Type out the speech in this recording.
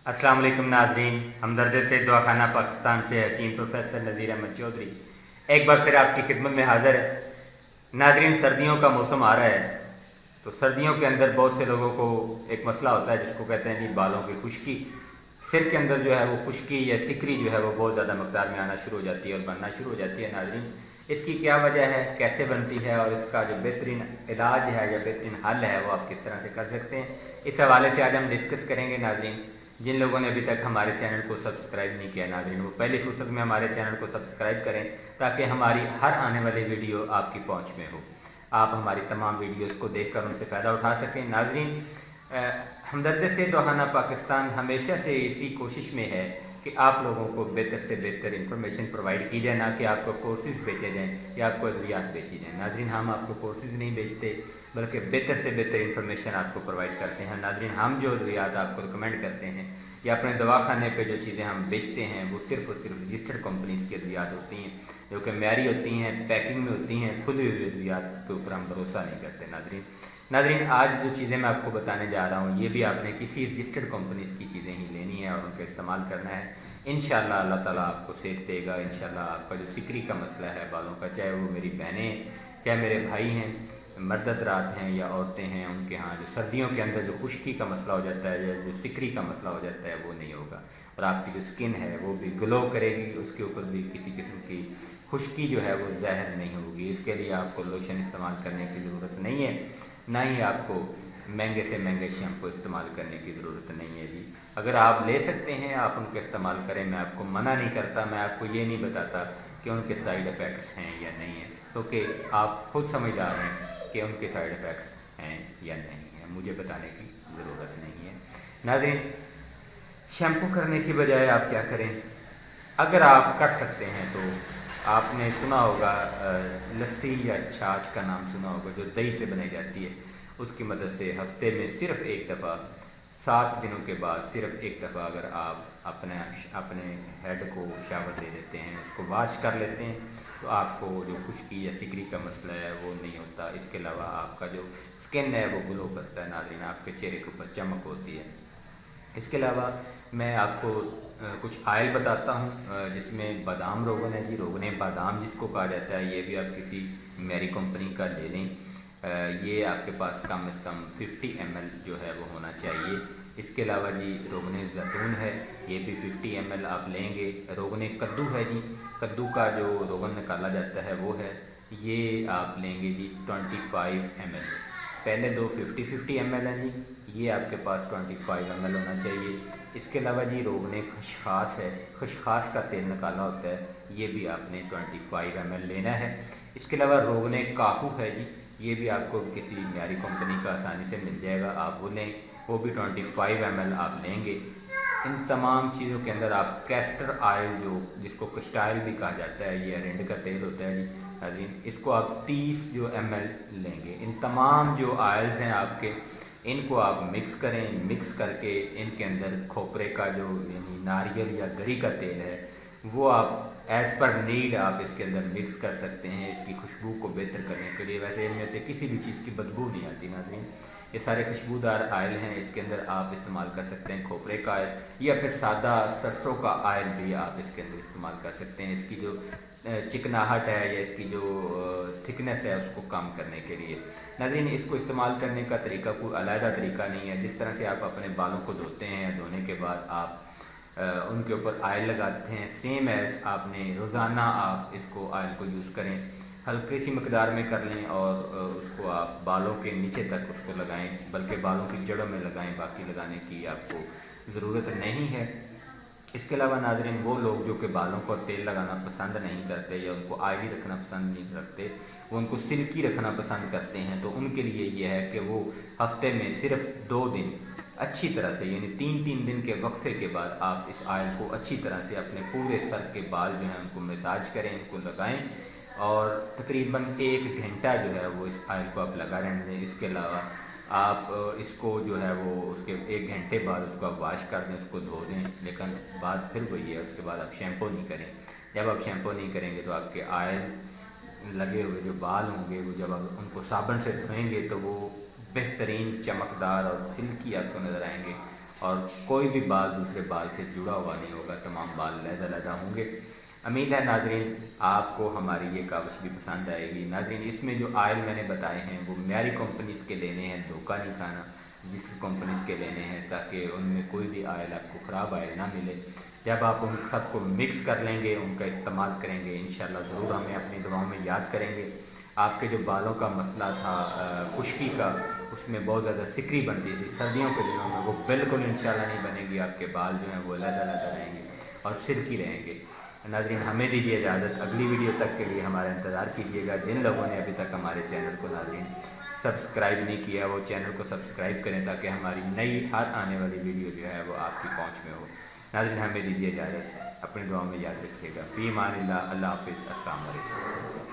अस्सलाम वालेकुम नाजरीन, हमदर्द से दवाखाना पाकिस्तान से हकीम प्रोफेसर नज़ीर अहमद चौधरी एक बार फिर आपकी खिदमत में हाज़िर है। नाजरीन, सर्दियों का मौसम आ रहा है, तो सर्दियों के अंदर बहुत से लोगों को एक मसला होता है जिसको कहते हैं कि बालों की खुश्की। सिर के अंदर जो है वो खुश्की या सिकरी जो है वो बहुत ज़्यादा मकदार में आना शुरू हो जाती है और बनना शुरू हो जाती है। नाजरीन, इसकी क्या वजह है, कैसे बनती है और इसका जो बेहतरीन इलाज है या बेहतरीन हल है वो आप किस तरह से कर सकते हैं, इस हवाले से आज हम डिस्कस करेंगे। नाजरीन, जिन लोगों ने अभी तक हमारे चैनल को सब्सक्राइब नहीं किया, नाज़रीन वो पहली फुर्सत में हमारे चैनल को सब्सक्राइब करें ताकि हमारी हर आने वाली वीडियो आपकी पहुंच में हो, आप हमारी तमाम वीडियोस को देखकर उनसे फ़ायदा उठा सकें। नाज़रीन, हमदर्द से दवाखाना पाकिस्तान हमेशा से इसी कोशिश में है कि आप लोगों को बेहतर से बेहतर इंफॉर्मेशन प्रोवाइड की जाए, ना कि आपको कोर्सेज बेचे जाएँ या आपको अद्वियात बेची जाएँ। नाज़रीन, हम आपको कोर्सेज नहीं बेचते बल्कि बेहतर से बेहतर इन्फॉर्मेशन आपको प्रोवाइड करते हैं। नाज़रीन, हम जो अद्वियात आपको रिकमेंड करते हैं या अपने दवाखाने पे जो चीज़ें हम बेचते हैं वो सिर्फ और सिर्फ रजिस्टर्ड कंपनीज़ की अद्वियात होती हैं, जो कि मैरी होती हैं, पैकिंग में होती हैं। खुली हुई अद्वियात के ऊपर हम भरोसा नहीं करते। नाज़रीन, आज जो चीज़ें मैं आपको बताने जा रहा हूँ ये भी आपने किसी रजिस्टर्ड कंपनीज़ की चीज़ें ही लेनी है और उनका इस्तेमाल करना है। इंशाअल्लाह अल्लाह ताला आपको सेहत देगा। इंशाअल्लाह आपका जो सिकरी का मसला है बालों का, चाहे वो मेरी बहनें चाहे मेरे भाई हैं, मर्द हज़रात हैं या औरतें हैं, उनके यहाँ जो सर्दियों के अंदर जो खुश्की का मसला हो जाता है या जो सिकरी का मसला हो जाता है वो नहीं होगा और आपकी जो स्किन है वो भी ग्लो करेगी, उसके ऊपर भी किसी किस्म की खुश्की जो है वो ज़ाहिर नहीं होगी। इसके लिए आपको लोशन इस्तेमाल करने की ज़रूरत नहीं है, ना ही आपको महंगे से महंगे शैम्पू इस्तेमाल करने की ज़रूरत नहीं है जी। अगर आप ले सकते हैं आप उनका इस्तेमाल करें, मैं आपको मना नहीं करता, मैं आपको ये नहीं बताता कि उनके साइड इफ़ेक्ट्स हैं या नहीं हैं, क्योंकि आप खुद समझदार हैं कि उनके साइड इफ़ेक्ट्स हैं या नहीं हैं, मुझे बताने की ज़रूरत नहीं है। नाज़रीन, शैम्पू करने की बजाय आप क्या करें, अगर आप कर सकते हैं तो आपने सुना होगा लस्सी या छाछ का नाम सुना होगा जो दही से बनाई जाती है। उसकी मदद से हफ्ते में सिर्फ एक दफ़ा 7 दिनों के बाद सिर्फ एक दफ़ा अगर आप अपने हेड को शावर दे देते हैं, उसको वॉश कर लेते हैं, तो आपको जो खुश्की या सिकरी का मसला है वो नहीं होता। इसके अलावा आपका जो स्किन है वो ग्लो करता है। नाज़रीन, आपके चेहरे के ऊपर चमक होती है। इसके अलावा मैं आपको कुछ आयल बताता हूँ जिसमें बादाम रोगन है जी, रोगन बादाम जिसको कहा जाता है, ये भी आप किसी मैरी कंपनी का ले लें। ये आपके पास कम से कम 50 ml जो है वो होना चाहिए। इसके अलावा जी रोगन जैतून है, ये भी 50 ml आप लेंगे। रोगन कद्दू है जी, कद्दू का जो रोगन निकाला जाता है वो है, ये आप लेंगे जी 25 ml। पहले दो 50 ml हैं जी, ये आपके पास 25 ml होना चाहिए। इसके अलावा जी रोगन खशखास है, खशखास का तेल निकाला होता है, ये भी आपने 25 ml लेना है। इसके अलावा रोगन काहू है जी, ये भी आपको किसी म्यारी कंपनी का आसानी से मिल जाएगा, आप वो लें, वो भी 25 ml आप लेंगे। इन तमाम चीज़ों के अंदर आप कैस्टर ऑयल जो जिसको कस्टाइल भी कहा जाता है, ये अरंड का तेल होता है जी, इसको आप 30 जो ml लेंगे। इन तमाम जो ऑयल्स हैं आपके, इनको आप मिक्स करें, मिक्स करके इनके अंदर खोपरे का जो यानी नारियल या गरी का तेल है वो आप एज़ पर नीड आप इसके अंदर मिक्स कर सकते हैं इसकी खुशबू को बेहतर करने के लिए। वैसे इनमें से किसी भी चीज़ की बदबू नहीं आती। नाज़रीन, ये सारे खुशबूदार आयल हैं, इसके अंदर आप इस्तेमाल कर सकते हैं खोपरे का आयल या फिर सादा सरसों का आयल भी आप इसके अंदर इस्तेमाल कर सकते हैं, इसकी जो चिकनाहट है या इसकी जो थिकनेस है उसको कम करने के लिए। नाज़रीन, इसको इस्तेमाल करने का तरीका कोई अलग तरीका नहीं है। जिस तरह से आप अपने बालों को धोते हैं, धोने के बाद आप उनके ऊपर आयल लगाते हैं, सेम एज़ आपने रोज़ाना आप इसको आयल को यूज़ करें, हल्की सी मकदार में कर लें और उसको आप बालों के नीचे तक उसको लगाएं, बल्कि बालों की जड़ों में लगाएं, बाकी लगाने की आपको ज़रूरत नहीं है। इसके अलावा नाज़रीन, वो लोग जो कि बालों को तेल लगाना पसंद नहीं करते या उनको ऑयली रखना पसंद नहीं रखते, वो उनको सिल्की रखना पसंद करते हैं, तो उनके लिए ये है कि वो हफ्ते में सिर्फ 2 दिन अच्छी तरह से यानी 3-3 दिन के वक्फे के बाद आप इस ऑयल को अच्छी तरह से अपने पूरे सर के बाल जो हैं उनको मसाज करें, उनको लगाएं और तकरीबन 1 घंटा जो है वो इस ऑयल को आप लगा रहने दें। इसके अलावा आप इसको जो है वो उसके 1 घंटे बाद उसको आप वॉश कर दें, उसको धो दें, लेकिन बात फिर वही है, उसके बाद आप शैम्पू नहीं करें। जब आप शैम्पू नहीं करेंगे तो आपके ऑयल लगे हुए जो बाल होंगे वो जब आप उनको साबुन से धोएंगे तो वो बेहतरीन चमकदार और सिल्की आपको नज़र आएंगे اور کوئی بھی بال دوسرے بال سے جڑا ہوا نہیں ہوگا، تمام بال علیحدہ علیحدہ ہوں گے۔ امید ہے ناظرین آپ کو ہماری یہ کاوش بھی پسند آئے گی۔ ناظرین اس میں جو آئل میں نے بتائے ہیں وہ معیاری کمپنیز کے لینے ہیں، دھوکہ نہیں کھانا جس کمپنیز کے لینے ہیں، تاکہ ان میں کوئی بھی آئل آپ کو خراب آئل نہ ملے۔ جب آپ ان سب کو مکس کر لیں گے، ان کا استعمال کریں گے، انشاءاللہ ضرور ہمیں اپنی دعاؤں میں یاد کریں گے۔ آپ کے جو بالوں کا مسئلہ تھا خشکی کا، اس میں بہت زیادہ سکری بنتی تھی، سردیوں کے دنوں میں وہ بالکل انشاءاللہ نہیں بنے گی، آپ کے بال جو ہیں وہ علیحدہ علیحدہ رہیں گے اور سلکی رہیں گے۔ ناظرین ہمیں دیجیے اجازت، اگلی ویڈیو تک کے لیے ہمارا انتظار کیجیے گا۔ جن لوگوں نے ابھی تک ہمارے چینل کو ناظرین سبسکرائب نہیں کیا وہ چینل کو سبسکرائب کریں، تاکہ ہماری نئی ہر آنے والی ویڈیو جو ہے وہ آپ کی پہنچ میں ہو۔ ناظرین ہمیں دیجیے اجازت، اپنی دعاؤں میں یاد رکھیے گا۔ فی امان اللہ، اللہ حافظ، السلام علیکم۔